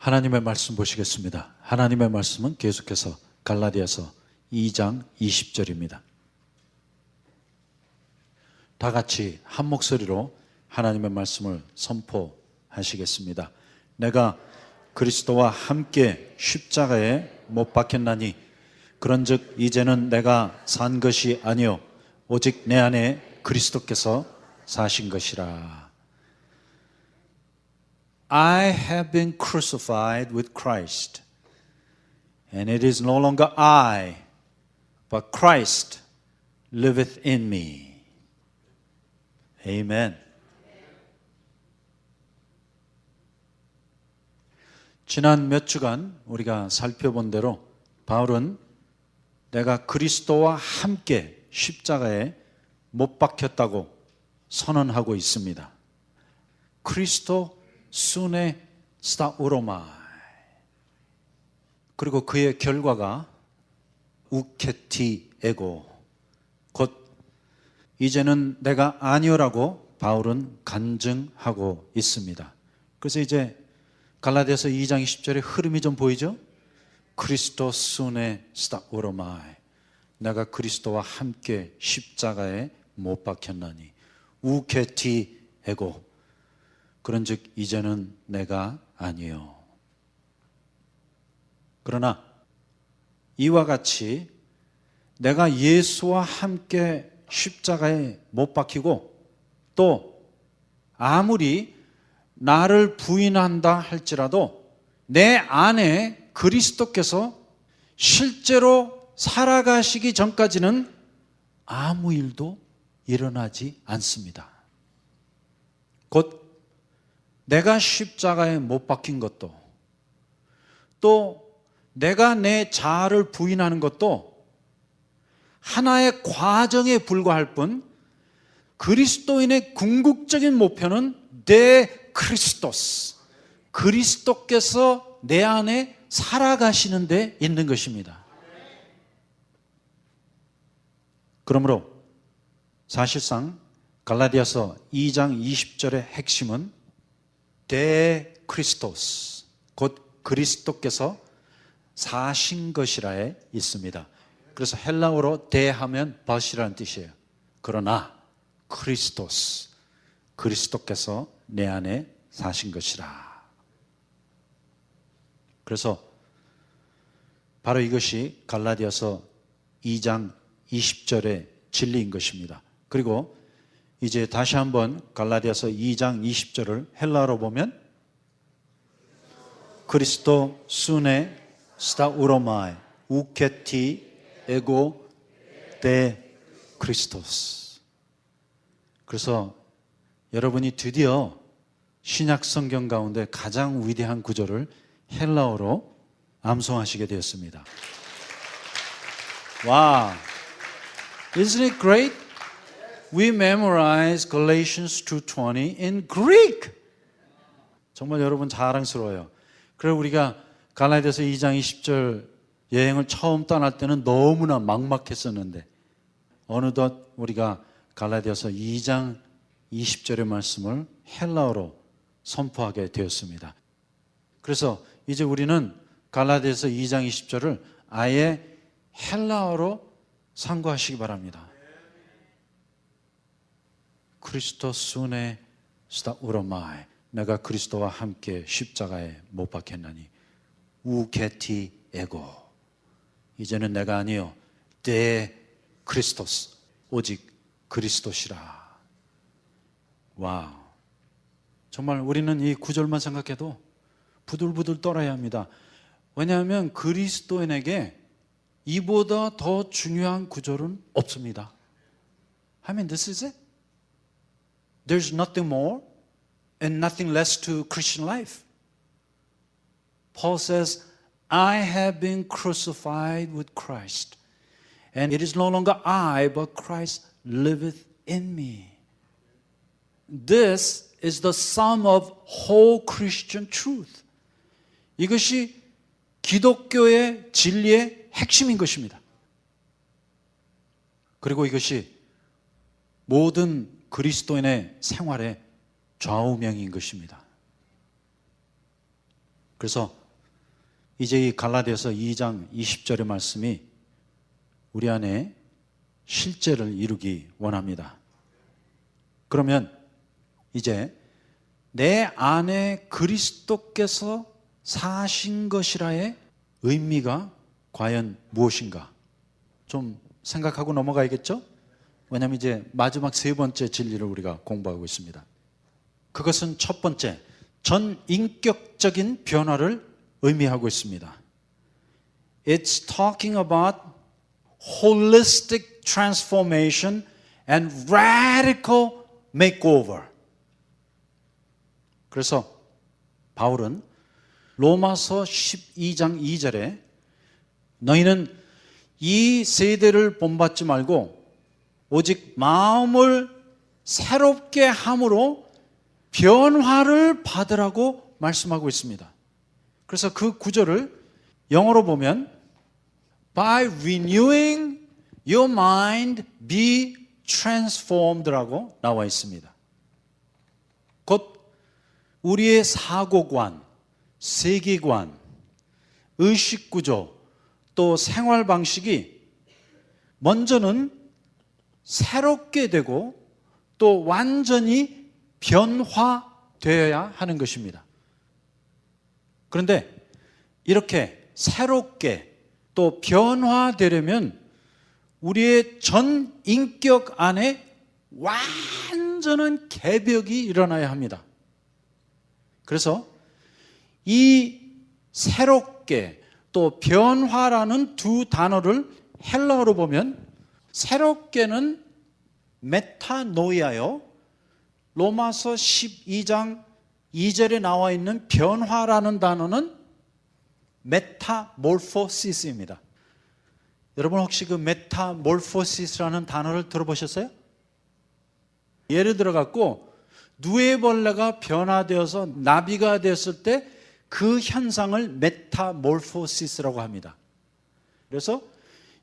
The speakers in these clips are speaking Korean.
하나님의 말씀 보시겠습니다. 하나님의 말씀은 계속해서 갈라디아서 2장 20절입니다. 다 같이 한 목소리로 하나님의 말씀을 선포하시겠습니다. 내가 그리스도와 함께 십자가에 못 박혔나니 그런즉 이제는 내가 산 것이 아니요 오직 내 안에 그리스도께서 사신 것이라. I have been crucified with Christ, and it is no longer I, but Christ liveth in me. Amen. 지난 몇 주간 우리가 살펴본 대로 바울은 내가 그리스도와 함께 십자가에 못 박혔다고 선언하고 있습니다. 크리스토 순에 스타우로마이. 그리고 그의 결과가 우케티 에고, 곧 이제는 내가 아니오라고 바울은 간증하고 있습니다. 그래서 이제 갈라디아서 2장 20절의 흐름이 좀 보이죠? 크리스토 순에 스타우로마이. 내가 그리스도와 함께 십자가에 못 박혔나니 우케티 에고, 그런즉 이제는 내가 아니요. 그러나 이와 같이 내가 예수와 함께 십자가에 못 박히고 또 아무리 나를 부인한다 할지라도 내 안에 그리스도께서 실제로 살아가시기 전까지는 아무 일도 일어나지 않습니다. 곧 내가 십자가에 못 박힌 것도 또 내가 내 자아를 부인하는 것도 하나의 과정에 불과할 뿐 그리스도인의 궁극적인 목표는 데 크리스토스, 그리스도께서 내 안에 살아가시는 데 있는 것입니다. 그러므로 사실상 갈라디아서 2장 20절의 핵심은 데 크리스토스, 곧 그리스도께서 사신 것이라에 있습니다. 그래서 헬라어로 데하면 벗이라는 뜻이에요. 그러나 크리스토스, 그리스도께서 내 안에 사신 것이라. 그래서 바로 이것이 갈라디아서 2장 20절의 진리인 것입니다. 그리고 이제 다시 한번 갈라디아서 2장 20절을 헬라어로 보면 크리스토 순에 스타우로마이 우케티 에고 데 크리스토스. 그래서 여러분이 드디어 신약 성경 가운데 가장 위대한 구절을 헬라어로 암송하시게 되었습니다. 와, isn't it great? We memorize Galatians 2:20 in Greek. 정말 여러분 자랑스러워요. 그래서 우리가 갈라디아서 2장 20절 여행을 처음 떠날 때는 너무나 막막했었는데 어느덧 우리가 갈라디아서 2장 20절의 말씀을 헬라어로 선포하게 되었습니다. 그래서 이제 우리는 갈라디아서 2장 20절을 아예 헬라어로 상고하시기 바랍니다. 크리스토 순에 스타우로마이. 내가 그리스도와 함께 십자가에 못 박혔나니 우케티 에고. 이제는 내가 아니요 데 크리스토스, 오직 그리스도시라. 와, 정말 우리는 이 구절만 생각해도 부들부들 떨어야 합니다. 왜냐하면 그리스도인에게 이보다 더 중요한 구절은 없습니다. I mean, this is it. There's nothing more and nothing less to Christian life. Paul says, I have been crucified with Christ, and it is no longer I, but Christ liveth in me. This is the sum of whole Christian truth. 이것이 기독교의 진리의 핵심인 것입니다. 그리고 이것이 모든 그리스도인의 생활의 좌우명인 것입니다. 그래서 이제 이 갈라디아서 2장 20절의 말씀이 우리 안에 실제를 이루기 원합니다. 그러면 이제 내 안에 그리스도께서 사신 것이라의 의미가 과연 무엇인가? 좀 생각하고 넘어가야겠죠? 왜냐하면 이제 마지막 세 번째 진리를 우리가 공부하고 있습니다. 그것은 첫 번째, 전인격적인 변화를 의미하고 있습니다. It's talking about holistic transformation and radical makeover. 그래서 바울은 로마서 12장 2절에 너희는 이 세대를 본받지 말고 오직 마음을 새롭게 함으로 변화를 받으라고 말씀하고 있습니다. 그래서 그 구절을 영어로 보면 By renewing your mind be transformed라고 나와 있습니다. 곧 우리의 사고관, 세계관, 의식구조, 또 생활 방식이 먼저는 새롭게 되고 또 완전히 변화되어야 하는 것입니다. 그런데 이렇게 새롭게 또 변화되려면 우리의 전 인격 안에 완전한 개벽이 일어나야 합니다. 그래서 이 새롭게 또 변화라는 두 단어를 헬라어로 보면 새롭게는 메타노이아요. 로마서 12장 2절에 나와 있는 변화라는 단어는 메타몰포시스입니다. 여러분 혹시 그 메타몰포시스라는 단어를 들어보셨어요? 예를 들어 갖고 누에벌레가 변화되어서 나비가 되었을 때 그 현상을 메타몰포시스라고 합니다. 그래서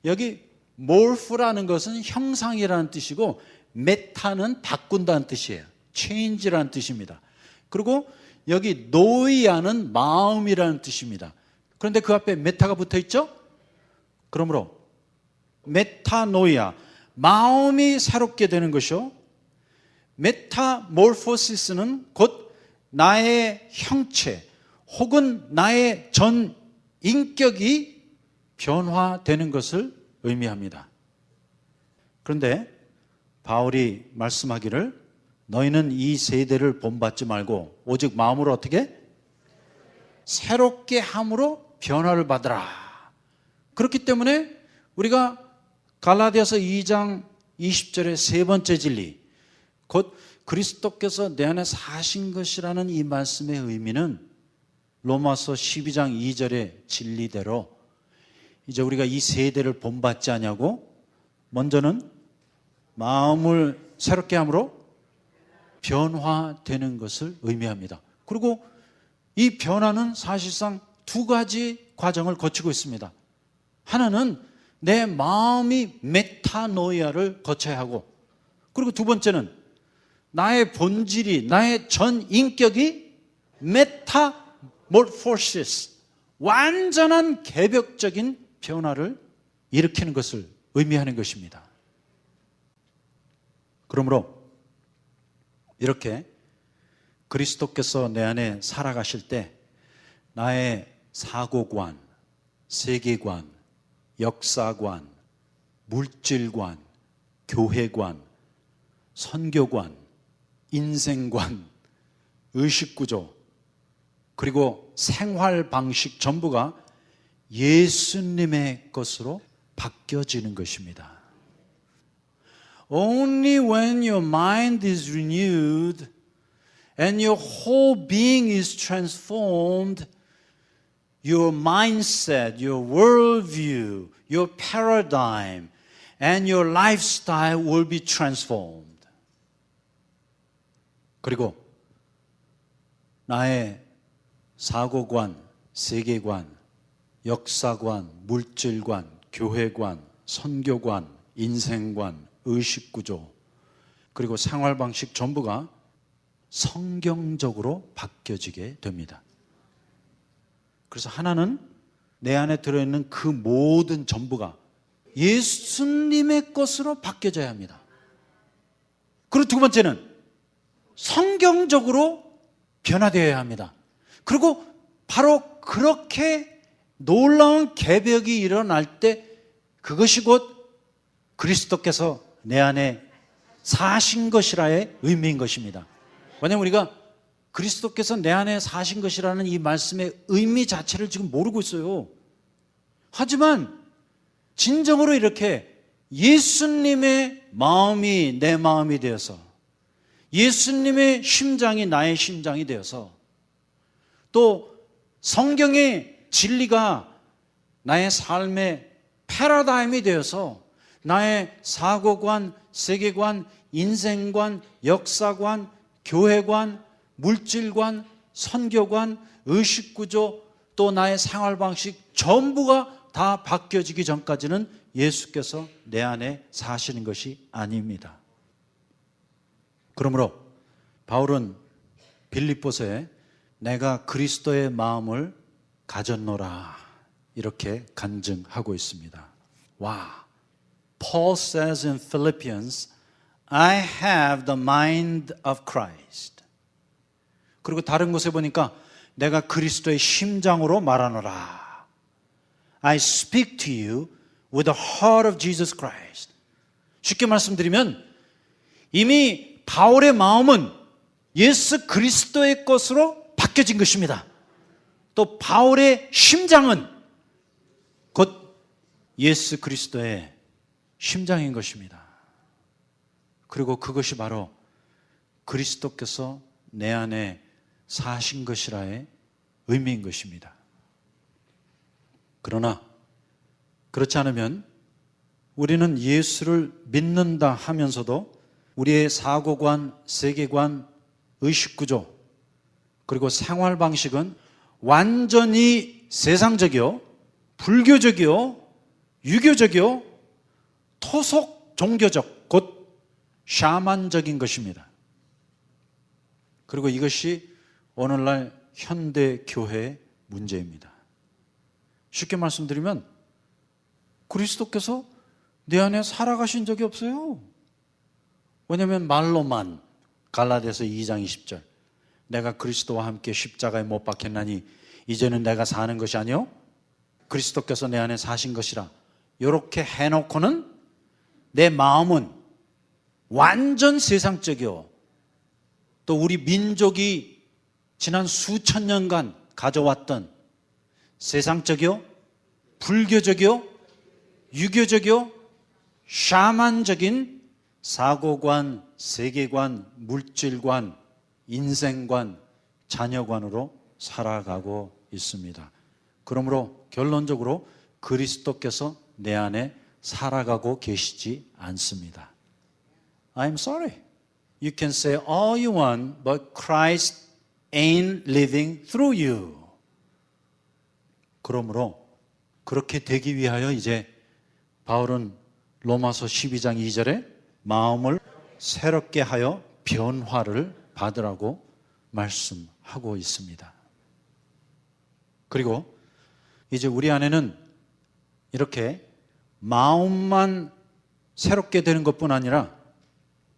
여기 몰프라는 것은 형상이라는 뜻이고 메타는 바꾼다는 뜻이에요. change라는 뜻입니다. 그리고 여기 노이아는 마음이라는 뜻입니다. 그런데 그 앞에 메타가 붙어 있죠? 그러므로 메타노이아, 마음이 새롭게 되는 것이요. 메타몰포시스는 곧 나의 형체 혹은 나의 전 인격이 변화되는 것을 의미합니다. 그런데 바울이 말씀하기를 너희는 이 세대를 본받지 말고 오직 마음으로 어떻게? 새롭게 함으로 변화를 받으라. 그렇기 때문에 우리가 갈라디아서 2장 20절의 세 번째 진리, 곧 그리스도께서 내 안에 사신 것이라는 이 말씀의 의미는 로마서 12장 2절의 진리대로 이제 우리가 이 세대를 본받지 않냐고 먼저는 마음을 새롭게 함으로 변화되는 것을 의미합니다. 그리고 이 변화는 사실상 두 가지 과정을 거치고 있습니다. 하나는 내 마음이 메타노이아를 거쳐야 하고, 그리고 두 번째는 나의 본질이, 나의 전 인격이 메타몰포시스, 완전한 개벽적인 변화를 일으키는 것을 의미하는 것입니다. 그러므로 이렇게 그리스도께서 내 안에 살아가실 때 나의 사고관, 세계관, 역사관, 물질관, 교회관, 선교관, 인생관, 의식구조, 그리고 생활 방식 전부가 예수님의 것으로 바뀌어지는 것입니다. Only when your mind is renewed and your whole being is transformed, your mindset, your worldview, your paradigm, and your lifestyle will be transformed. 그리고 나의 사고관, 세계관, 역사관, 물질관, 교회관, 선교관, 인생관, 의식구조, 그리고 생활방식 전부가 성경적으로 바뀌어지게 됩니다. 그래서 하나는 내 안에 들어있는 그 모든 전부가 예수님의 것으로 바뀌어져야 합니다. 그리고 두 번째는 성경적으로 변화되어야 합니다. 그리고 바로 그렇게 놀라운 개벽이 일어날 때 그것이 곧 그리스도께서 내 안에 사신 것이라의 의미인 것입니다. 왜냐하면 우리가 그리스도께서 내 안에 사신 것이라는 이 말씀의 의미 자체를 지금 모르고 있어요. 하지만 진정으로 이렇게 예수님의 마음이 내 마음이 되어서, 예수님의 심장이 나의 심장이 되어서, 또 성경의 진리가 나의 삶의 패러다임이 되어서 나의 사고관, 세계관, 인생관, 역사관, 교회관, 물질관, 선교관, 의식구조, 또 나의 생활방식 전부가 다 바뀌어지기 전까지는 예수께서 내 안에 사시는 것이 아닙니다. 그러므로 바울은 빌립보서에 내가 그리스도의 마음을 가졌노라 이렇게 간증하고 있습니다. 와, Paul says in Philippians, I have the mind of Christ. 그리고 다른 곳에 보니까 내가 그리스도의 심장으로 말하노라. I speak to you with the heart of Jesus Christ. 쉽게 말씀드리면 이미 바울의 마음은 예수 그리스도의 것으로 바뀌어진 것입니다. 또 바울의 심장은 곧 예수 그리스도의 심장인 것입니다. 그리고 그것이 바로 그리스도께서 내 안에 사신 것이라의 의미인 것입니다. 그러나 그렇지 않으면 우리는 예수를 믿는다 하면서도 우리의 사고관, 세계관, 의식구조, 그리고 생활 방식은 완전히 세상적이요, 불교적이요, 유교적이요, 토속 종교적, 곧 샤만적인 것입니다. 그리고 이것이 오늘날 현대 교회의 문제입니다. 쉽게 말씀드리면 그리스도께서 내 안에 살아가신 적이 없어요. 왜냐하면 말로만 갈라디아서 2장 20절 내가 그리스도와 함께 십자가에 못 박혔나니 이제는 내가 사는 것이 아니요 그리스도께서 내 안에 사신 것이라 이렇게 해놓고는 내 마음은 완전 세상적이요, 또 우리 민족이 지난 수천 년간 가져왔던 세상적이요, 불교적이요, 유교적이요, 샤만적인 사고관, 세계관, 물질관, 인생관, 자녀관으로 살아가고 있습니다. 그러므로 결론적으로 그리스도께서 내 안에 살아가고 계시지 않습니다. I'm sorry. You can say all you want, but Christ ain't living through you. 그러므로 그렇게 되기 위하여 이제 바울은 로마서 12장 2절에 마음을 새롭게 하여 변화를 받으라고 말씀하고 있습니다. 그리고 이제 우리 안에는 이렇게 마음만 새롭게 되는 것뿐 아니라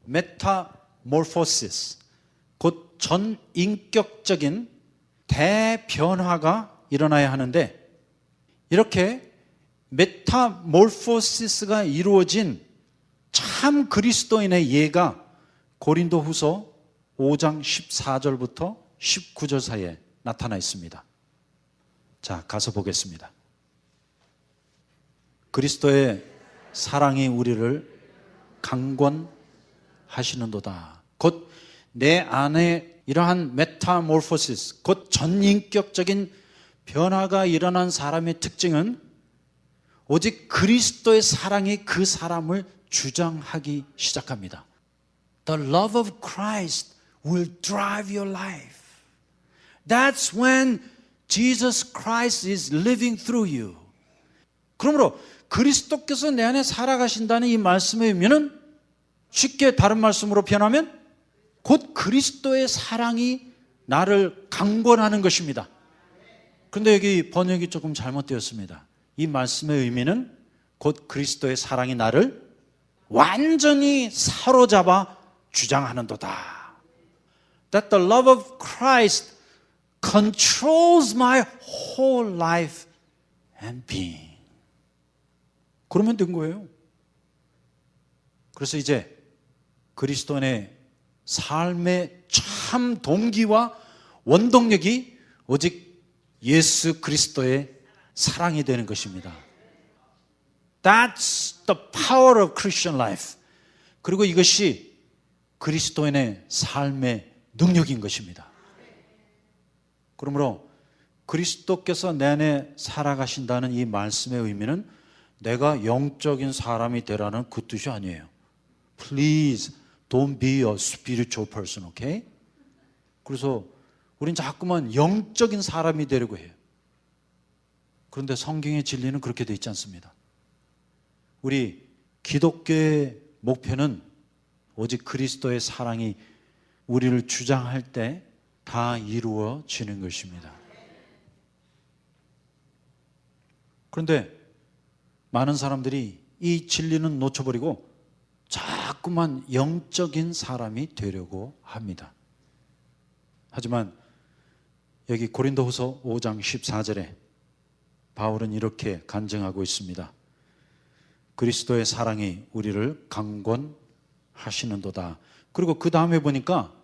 메타모르포시스, 곧 전인격적인 대변화가 일어나야 하는데, 이렇게 메타모르포시스가 이루어진 참 그리스도인의 예가 고린도후서 5장 14절부터 19절 사이에 나타나 있습니다. 자, 가서 보겠습니다. 그리스도의 사랑이 우리를 강권하시는도다. 곧 내 안에 이러한 메타모르포시스, 곧 전인격적인 변화가 일어난 사람의 특징은 오직 그리스도의 사랑이 그 사람을 주장하기 시작합니다. The love of Christ will drive your life. That's when Jesus Christ is living through you. 그러므로 그리스도께서 내 안에 살아가신다는 이 말씀의 의미는 쉽게 다른 말씀으로 표현하면 곧 그리스도의 사랑이 나를 강권하는 것입니다. 그런데 여기 번역이 조금 잘못되었습니다. 이 말씀의 의미는 곧 그리스도의 사랑이 나를 완전히 사로잡아 주장하는도다. That the love of Christ controls my whole life and being. 그러면 된 거예요. 그래서 이제 그리스도인의 삶의 참 동기와 원동력이 오직 예수 그리스도의 사랑이 되는 것입니다. That's the power of Christian life. 그리고 이것이 그리스도인의 삶의 능력인 것입니다. 그러므로 그리스도께서 내 안에 살아가신다는 이 말씀의 의미는 내가 영적인 사람이 되라는 그 뜻이 아니에요. Please don't be a spiritual person, okay? 그래서 우린 자꾸만 영적인 사람이 되려고 해요. 그런데 성경의 진리는 그렇게 되어 있지 않습니다. 우리 기독교의 목표는 오직 그리스도의 사랑이 우리를 주장할 때 다 이루어지는 것입니다. 그런데 많은 사람들이 이 진리는 놓쳐버리고 자꾸만 영적인 사람이 되려고 합니다. 하지만 여기 고린도후서 5장 14절에 바울은 이렇게 간증하고 있습니다. 그리스도의 사랑이 우리를 강권하시는도다. 그리고 그 다음에 보니까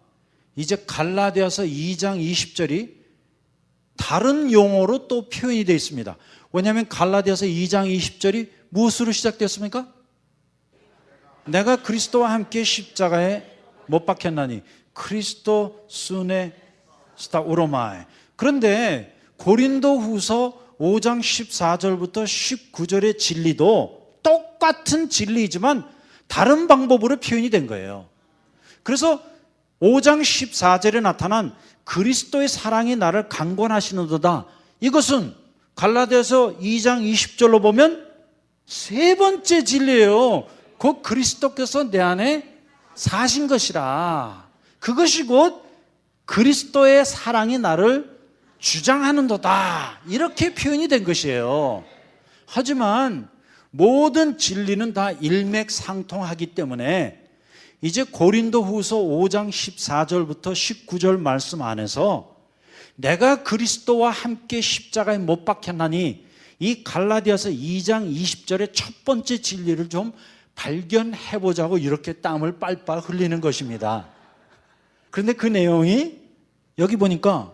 이제 갈라디아서 2장 20절이 다른 용어로 또 표현이 되어 있습니다. 왜냐하면 갈라디아서 2장 20절이 무엇으로 시작되었습니까? 내가 그리스도와 함께 십자가에 못 박혔나니 그리스도 순에 스타 우로마에. 그런데 고린도후서 5장 14절부터 19절의 진리도 똑같은 진리이지만 다른 방법으로 표현이 된 거예요. 그래서 5장 14절에 나타난 그리스도의 사랑이 나를 강권하시는도다. 이것은 갈라디아서 2장 20절로 보면 세 번째 진리예요. 곧 그리스도께서 내 안에 사신 것이라. 그것이 곧 그리스도의 사랑이 나를 주장하는도다. 이렇게 표현이 된 것이에요. 하지만 모든 진리는 다 일맥상통하기 때문에 이제 고린도후서 5장 14절부터 19절 말씀 안에서 내가 그리스도와 함께 십자가에 못 박혔나니 이 갈라디아서 2장 20절의 첫 번째 진리를 좀 발견해 보자고 이렇게 땀을 빨빨 흘리는 것입니다. 그런데 그 내용이 여기 보니까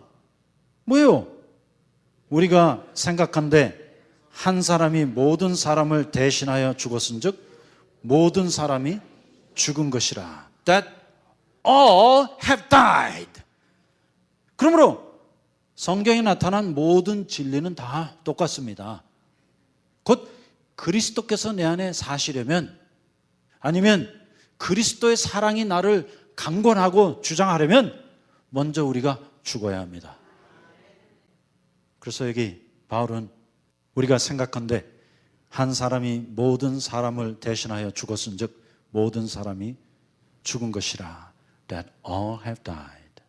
뭐예요? 우리가 생각한데 한 사람이 모든 사람을 대신하여 죽었은즉 모든 사람이 죽은 것이라. That all have died. 그러므로 성경에 나타난 모든 진리는 다 똑같습니다. 곧 그리스도께서 내 안에 사시려면, 아니면 그리스도의 사랑이 나를 강권하고 주장하려면 먼저 우리가 죽어야 합니다. 그래서 여기 바울은 우리가 생각한데 한 사람이 모든 사람을 대신하여 죽었은즉 모든 사람이 죽은 것이라. That all have died.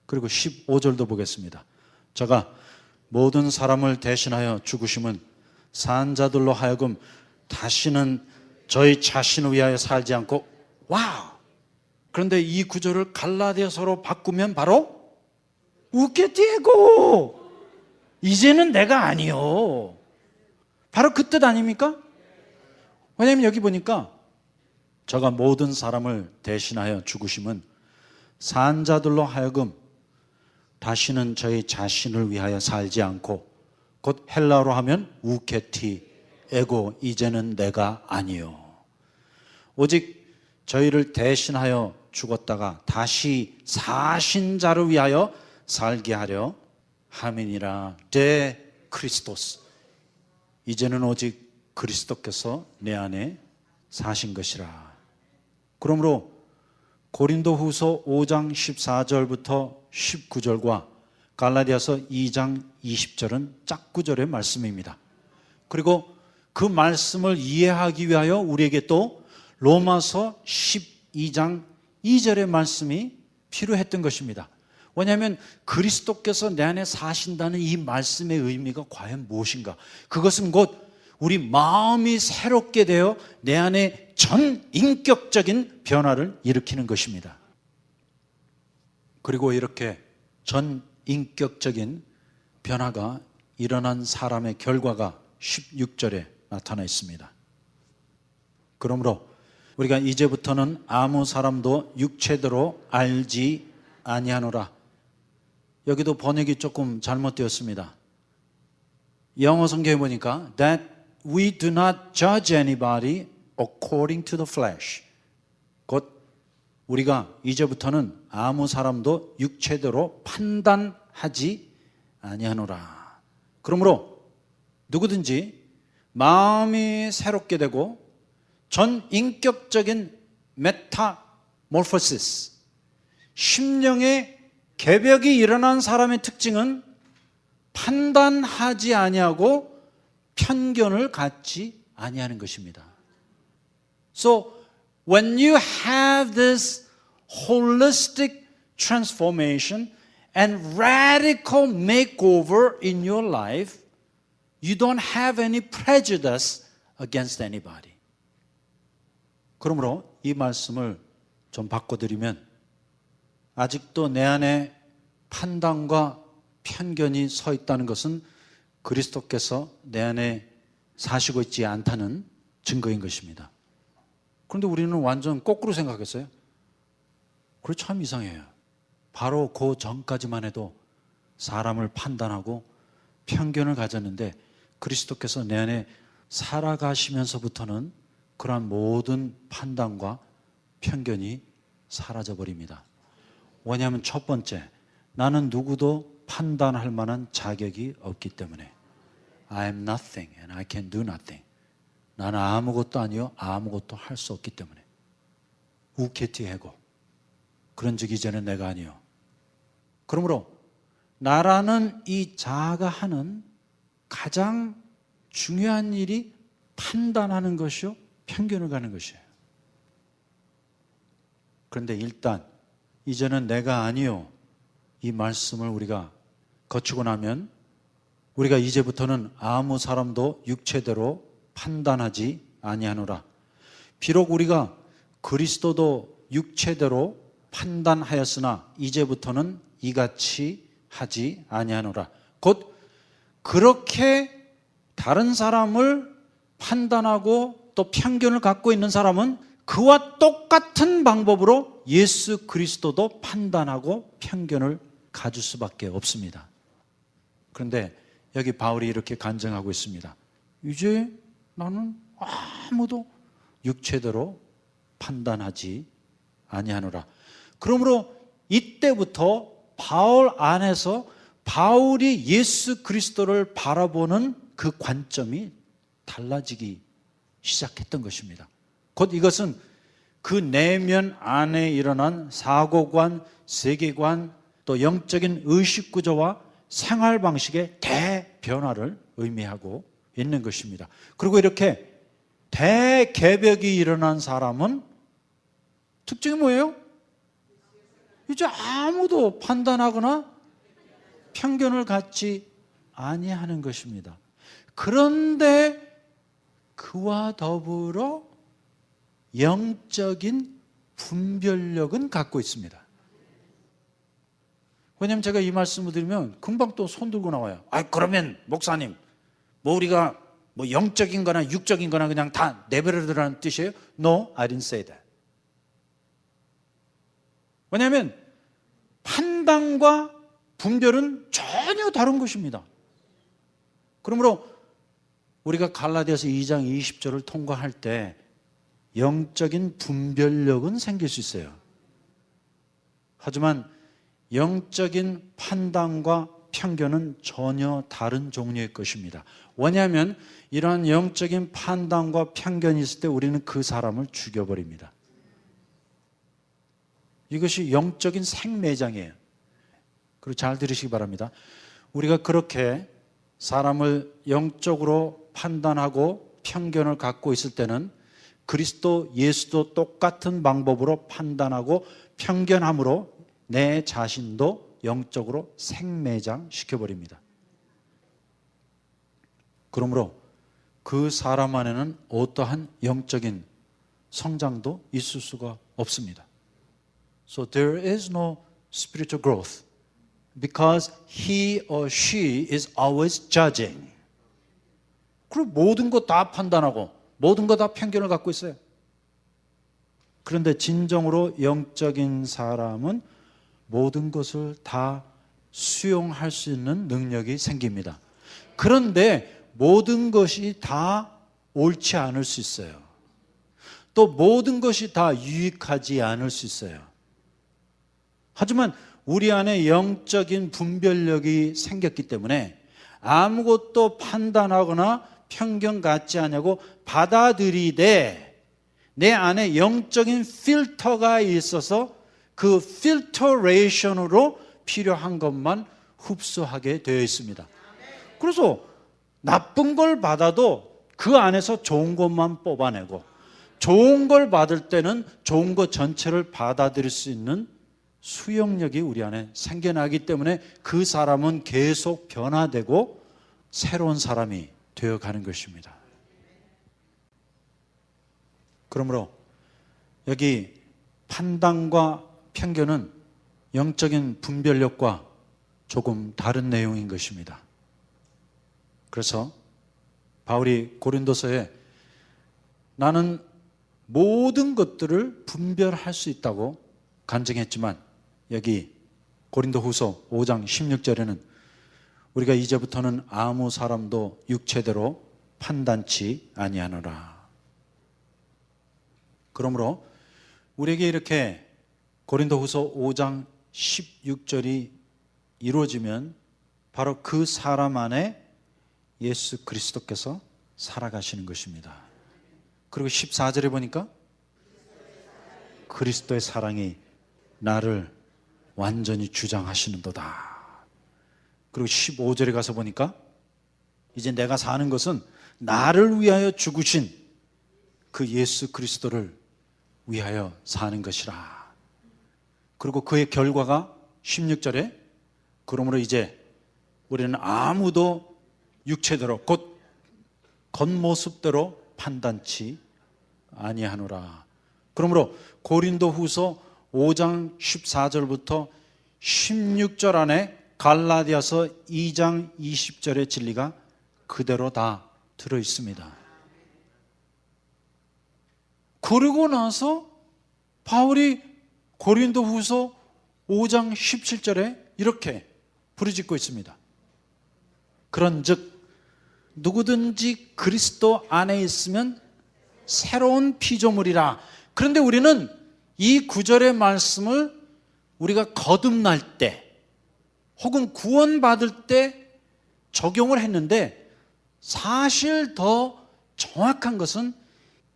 그리고 15절도 보겠습니다. 저가 모든 사람을 대신하여 죽으심은 산 자들로 하여금 다시는 저희 자신을 위하여 살지 않고, 와우! 그런데 이 구절을 갈라디아서로 바꾸면 바로 우케티에고, 이제는 내가 아니요. 바로 그 뜻 아닙니까? 왜냐하면 여기 보니까 저가 모든 사람을 대신하여 죽으심은 산 자들로 하여금 다시는 저희 자신을 위하여 살지 않고, 곧 헬라어로 하면 우케티 에고, 이제는 내가 아니요. 오직 저희를 대신하여 죽었다가 다시 사신 자를 위하여 살게 하려 함이니라. 데 크리스토스. 이제는 오직 그리스도께서 내 안에 사신 것이라. 그러므로 고린도후서 5장 14절부터 19절과 갈라디아서 2장 20절은 짝구절의 말씀입니다. 그리고 그 말씀을 이해하기 위하여 우리에게 또 로마서 12장 2절의 말씀이 필요했던 것입니다. 왜냐하면 그리스도께서 내 안에 사신다는 이 말씀의 의미가 과연 무엇인가? 그것은 곧 우리 마음이 새롭게 되어 내 안에 전인격적인 변화를 일으키는 것입니다. 그리고 이렇게 전인격적인 변화가 일어난 사람의 결과가 16절에 나타나 있습니다. 그러므로 우리가 이제부터는 아무 사람도 육체대로 알지 아니하노라. 여기도 번역이 조금 잘못되었습니다. 영어 성경에 보니까 that we do not judge anybody according to the flesh. 곧 우리가 이제부터는 아무 사람도 육체대로 판단하지 아니하노라. 그러므로 누구든지 마음이 새롭게 되고 전인격적인 메타몰포시스, 심령의 개벽이 일어난 사람의 특징은 판단하지 아니하고 편견을 갖지 아니하는 것입니다. So when you have this holistic transformation and radical makeover in your life, you don't have any prejudice against anybody. 그러므로 이 말씀을 좀 바꿔드리면 아직도 내 안에 판단과 편견이 서 있다는 것은 그리스도께서 내 안에 사시고 있지 않다는 증거인 것입니다. 그런데 우리는 완전 거꾸로 생각했어요. 그래 참 이상해요. 바로 그 전까지만 해도 사람을 판단하고 편견을 가졌는데 그리스도께서 내 안에 살아가시면서부터는 그러한 모든 판단과 편견이 사라져버립니다. 왜냐하면 첫 번째, 나는 누구도 판단할 만한 자격이 없기 때문에 I am nothing and I can do nothing. 나는 아무것도 아니요 아무것도 할 수 없기 때문에 우케티해고 그런즉 이제는 내가 아니요. 그러므로 나라는 이 자아가 하는 가장 중요한 일이 판단하는 것이요 편견을 가는 것이에요. 그런데 일단 이제는 내가 아니요 이 말씀을 우리가 거치고 나면 우리가 이제부터는 아무 사람도 육체대로 판단하지 아니하노라. 비록 우리가 그리스도도 육체대로 판단하였으나 이제부터는 이같이 하지 아니하노라. 곧 그렇게 다른 사람을 판단하고 또 편견을 갖고 있는 사람은 그와 똑같은 방법으로 예수 그리스도도 판단하고 편견을 가질 수밖에 없습니다. 그런데 여기 바울이 이렇게 간증하고 있습니다. 이제 나는 아무도 육체대로 판단하지 아니하노라. 그러므로 이때부터 바울 안에서 바울이 예수 그리스도를 바라보는 그 관점이 달라지기 시작했던 것입니다. 곧 이것은 그 내면 안에 일어난 사고관, 세계관, 또 영적인 의식구조와 생활 방식의 대변화를 의미하고 있는 것입니다. 그리고 이렇게 대개벽이 일어난 사람은 특징이 뭐예요? 이제 아무도 판단하거나 편견을 갖지 아니하는 것입니다. 그런데 그와 더불어 영적인 분별력은 갖고 있습니다. 왜냐하면 제가 이 말씀을 드리면 금방 또 손 들고 나와요. 그러면 목사님 뭐 우리가 뭐 영적인 거나 육적인 거나 그냥 다 내버려두라는 뜻이에요? No, I didn't say that. 왜냐하면 판단과 분별은 전혀 다른 것입니다. 그러므로 우리가 갈라디아서 2장 20절을 통과할 때 영적인 분별력은 생길 수 있어요. 하지만 영적인 판단과 편견은 전혀 다른 종류의 것입니다. 왜냐하면 이러한 영적인 판단과 편견이 있을 때 우리는 그 사람을 죽여버립니다. 이것이 영적인 생매장이에요. 그리고 잘 들으시기 바랍니다. 우리가 그렇게 사람을 영적으로 판단하고 편견을 갖고 있을 때는 그리스도 예수도 똑같은 방법으로 판단하고 편견함으로 내 자신도 영적으로 생매장 시켜버립니다. 그러므로 그 사람 안에는 어떠한 영적인 성장도 있을 수가 없습니다. So there is no spiritual growth because he or she is always judging. 그리고 모든 것 다 판단하고 모든 것 다 편견을 갖고 있어요. 그런데 진정으로 영적인 사람은 모든 것을 다 수용할 수 있는 능력이 생깁니다. 그런데 모든 것이 다 옳지 않을 수 있어요. 또 모든 것이 다 유익하지 않을 수 있어요. 하지만 우리 안에 영적인 분별력이 생겼기 때문에 아무것도 판단하거나 편견 갖지 않냐고 받아들이되 내 안에 영적인 필터가 있어서 그 필터레이션으로 필요한 것만 흡수하게 되어 있습니다. 그래서 나쁜 걸 받아도 그 안에서 좋은 것만 뽑아내고 좋은 걸 받을 때는 좋은 것 전체를 받아들일 수 있는 수용력이 우리 안에 생겨나기 때문에 그 사람은 계속 변화되고 새로운 사람이 되어가는 것입니다. 그러므로 여기 판단과 편견은 영적인 분별력과 조금 다른 내용인 것입니다. 그래서 바울이 고린도서에 나는 모든 것들을 분별할 수 있다고 간증했지만 여기 고린도후서 5장 16절에는 우리가 이제부터는 아무 사람도 육체대로 판단치 아니하노라. 그러므로 우리에게 이렇게 고린도후서 5장 16절이 이루어지면 바로 그 사람 안에 예수 그리스도께서 살아가시는 것입니다. 그리고 14절에 보니까 그리스도의 사랑이 나를 완전히 주장하시는도다. 그리고 15절에 가서 보니까 이제 내가 사는 것은 나를 위하여 죽으신 그 예수 그리스도를 위하여 사는 것이라. 그리고 그의 결과가 16절에 그러므로 이제 우리는 아무도 육체대로 곧 겉모습대로 판단치 아니하노라. 그러므로 고린도후서 5장 14절부터 16절 안에 갈라디아서 2장 20절의 진리가 그대로 다 들어 있습니다. 그러고 나서 바울이 고린도후서 5장 17절에 이렇게 부르짖고 있습니다. 그런즉 누구든지 그리스도 안에 있으면 새로운 피조물이라. 그런데 우리는 이 구절의 말씀을 우리가 거듭날 때 혹은 구원받을 때 적용을 했는데 사실 더 정확한 것은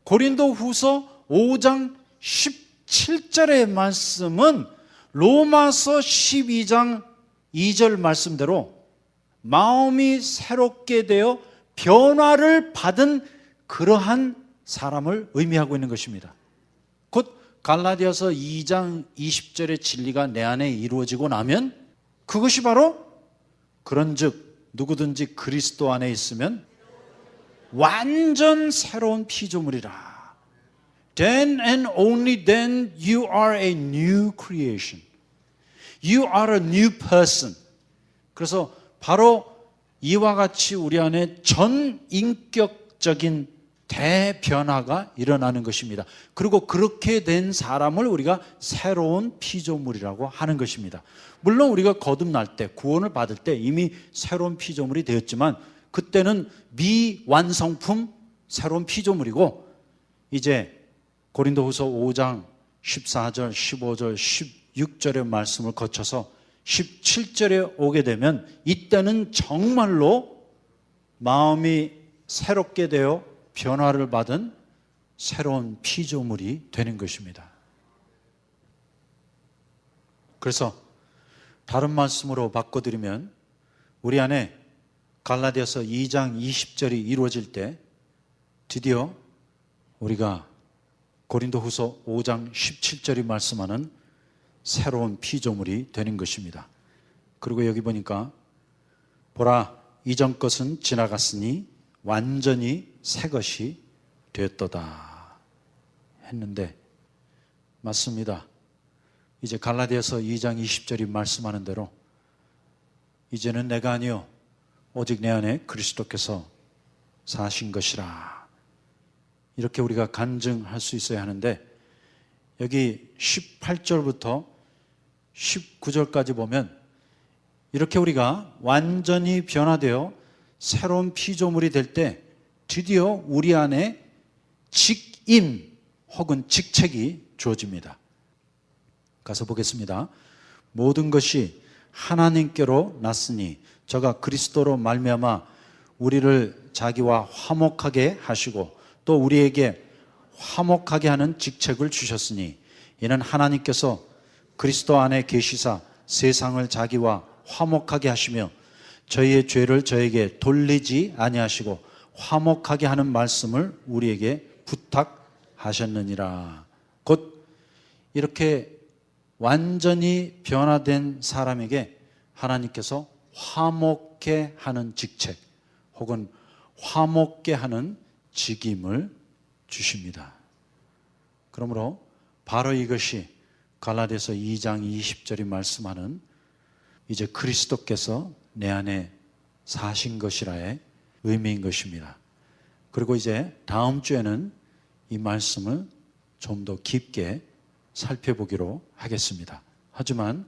고린도후서 5장 17절의 말씀은 로마서 12장 2절 말씀대로 마음이 새롭게 되어 변화를 받은 그러한 사람을 의미하고 있는 것입니다. 곧 갈라디아서 2장 20절의 진리가 내 안에 이루어지고 나면 그것이 바로 그런즉 누구든지 그리스도 안에 있으면 완전 새로운 피조물이라. Then and only then you are a new creation. You are a new person. 그래서 바로 이와 같이 우리 안에 전인격적인 대변화가 일어나는 것입니다. 그리고 그렇게 된 사람을 우리가 새로운 피조물이라고 하는 것입니다. 물론 우리가 거듭날 때, 구원을 받을 때 이미 새로운 피조물이 되었지만 그때는 미완성품 새로운 피조물이고 이제 고린도후서 5장 14절, 15절, 16절의 말씀을 거쳐서 17절에 오게 되면 이때는 정말로 마음이 새롭게 되어 변화를 받은 새로운 피조물이 되는 것입니다. 그래서 다른 말씀으로 바꿔드리면 우리 안에 갈라디아서 2장 20절이 이루어질 때 드디어 우리가 고린도후서 5장 17절이 말씀하는 새로운 피조물이 되는 것입니다. 그리고 여기 보니까 보라 이전 것은 지나갔으니 완전히 새 것이 되었도다 했는데 맞습니다. 이제 갈라디아서 2장 20절이 말씀하는 대로 이제는 내가 아니요 오직 내 안에 그리스도께서 사신 것이라, 이렇게 우리가 간증할 수 있어야 하는데, 여기 18절부터 19절까지 보면 이렇게 우리가 완전히 변화되어 새로운 피조물이 될 때 드디어 우리 안에 직임 혹은 직책이 주어집니다. 가서 보겠습니다. 모든 것이 하나님께로 났으니 저가 그리스도로 말미암아 우리를 자기와 화목하게 하시고 또 우리에게 화목하게 하는 직책을 주셨으니 이는 하나님께서 그리스도 안에 계시사 세상을 자기와 화목하게 하시며 저희의 죄를 저에게 돌리지 아니하시고 화목하게 하는 말씀을 우리에게 부탁하셨느니라. 곧 이렇게 완전히 변화된 사람에게 하나님께서 화목케 하는 직책 혹은 화목케 하는 직임을 주십니다. 그러므로 바로 이것이 갈라디아서 2장 20절이 말씀하는 이제 그리스도께서 내 안에 사신 것이라의 의미인 것입니다. 그리고 이제 다음 주에는 이 말씀을 좀 더 깊게 살펴보기로 하겠습니다. 하지만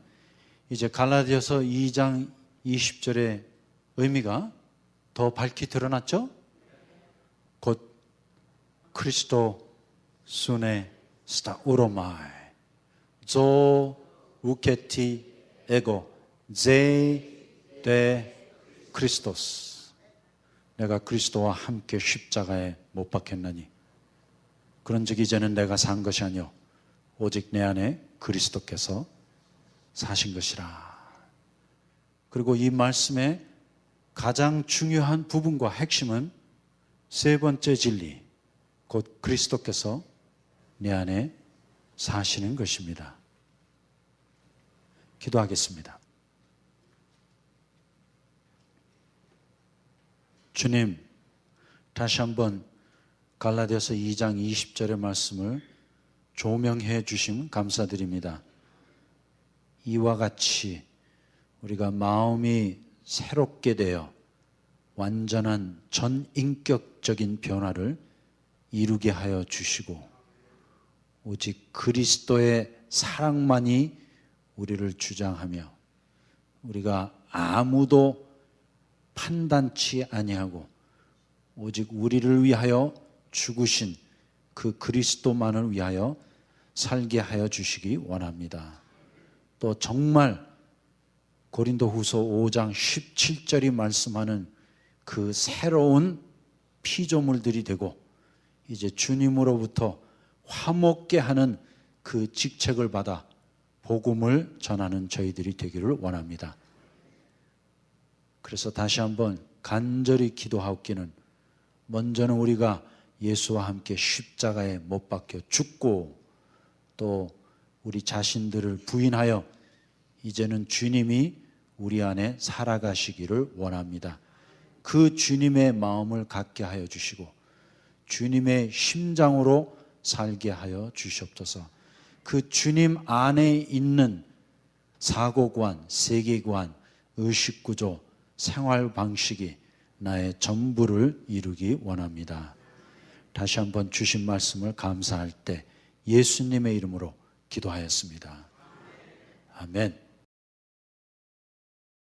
이제 갈라디아서 2장 20절의 의미가 더 밝히 드러났죠? 곧 그리스도 순에 스타 우로마이 조 우케티 에고 제데 크리스토스, 내가 그리스도와 함께 십자가에 못 박혔나니 그런즉 이제는 내가 산 것이 아니요 오직 내 안에 그리스도께서 사신 것이라. 그리고 이 말씀의 가장 중요한 부분과 핵심은 세 번째 진리, 곧 그리스도께서 내 안에 사시는 것입니다. 기도하겠습니다. 주님, 다시 한번 갈라디아서 2장 20절의 말씀을 조명해 주심 감사드립니다. 이와 같이 우리가 마음이 새롭게 되어 완전한 전인격적인 변화를 이루게 하여 주시고 오직 그리스도의 사랑만이 우리를 주장하며 우리가 아무도 판단치 아니하고 오직 우리를 위하여 죽으신 그 그리스도만을 위하여 살게 하여 주시기 원합니다. 또 정말 고린도후서 5장 17절이 말씀하는 그 새로운 피조물들이 되고 이제 주님으로부터 화목게 하는 그 직책을 받아 복음을 전하는 저희들이 되기를 원합니다. 그래서 다시 한번 간절히 기도하옵기는 먼저는 우리가 예수와 함께 십자가에 못 박혀 죽고 또 우리 자신들을 부인하여 이제는 주님이 우리 안에 살아가시기를 원합니다. 그 주님의 마음을 갖게 하여 주시고 주님의 심장으로 살게 하여 주시옵소서. 그 주님 안에 있는 사고관, 세계관, 의식구조, 생활 방식이 나의 전부를 이루기 원합니다. 다시 한번 주신 말씀을 감사할 때 예수님의 이름으로 기도하였습니다. 아멘.